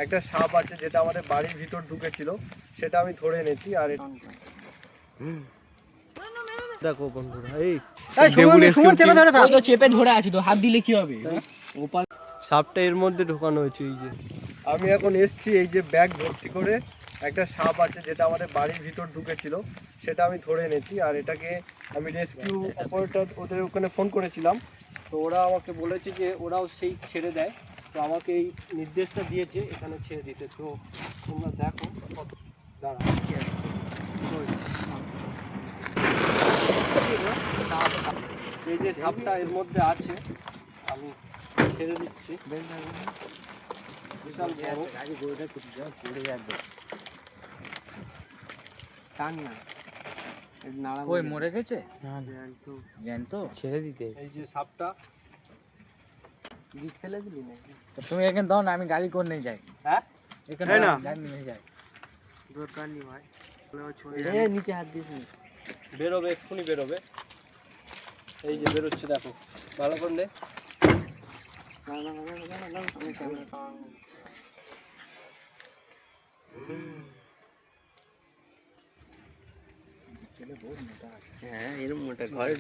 একটা সাপ আছে যেটা আমাদের বাড়ির ভিতর ঢুকেছিল, সেটা আমি ধরে এনেছি। আর দেখো বন্ধুরা, এই চেপে ধরে আছি তো, হাত দিলে কি হবে? সাপটা এর মধ্যে ঢোকানো হয়েছে। এই যে আমি এখন এসছি, এই যে ব্যাগ ভর্তি করে একটা সাপ আছে যেটা আমাদের বাড়ির ভিতর ঢুকেছিল, সেটা আমি ধরে এনেছি। আর এটাকে আমি রেস্কিউ অপারেটর ওদের ওখানে ফোন করেছিলাম, তো ওরা আমাকে বলেছে যে ওরাও সেই ছেড়ে দেয়। তো আমাকে এই নির্দেশটা দিয়েছে এখানে ছেড়ে দিতে। তো তোমরা দেখো কত দাঁড়া, এই যে সাপটা এর মধ্যে আছে, আমি ছেড়ে দিচ্ছি। বিশাল বড়। ওই মরে গেছে, জ্যান্ত ছেড়ে দিতে। এই যে সাপটা ফেলে দিলি না? তুমি এখানে দাও না, আমি গাড়ি করে নিয়ে যাই। হ্যাঁ এখানে গাড়ি নিয়ে যাই, দরকার নেই ভাই, নিচে হাত দিস। বেরোবে, এক্ষুনি বেরোবে। এই যে বেরোচ্ছে, দেখো ভালো করলে। হ্যাঁ এরকম মোটা ঘরে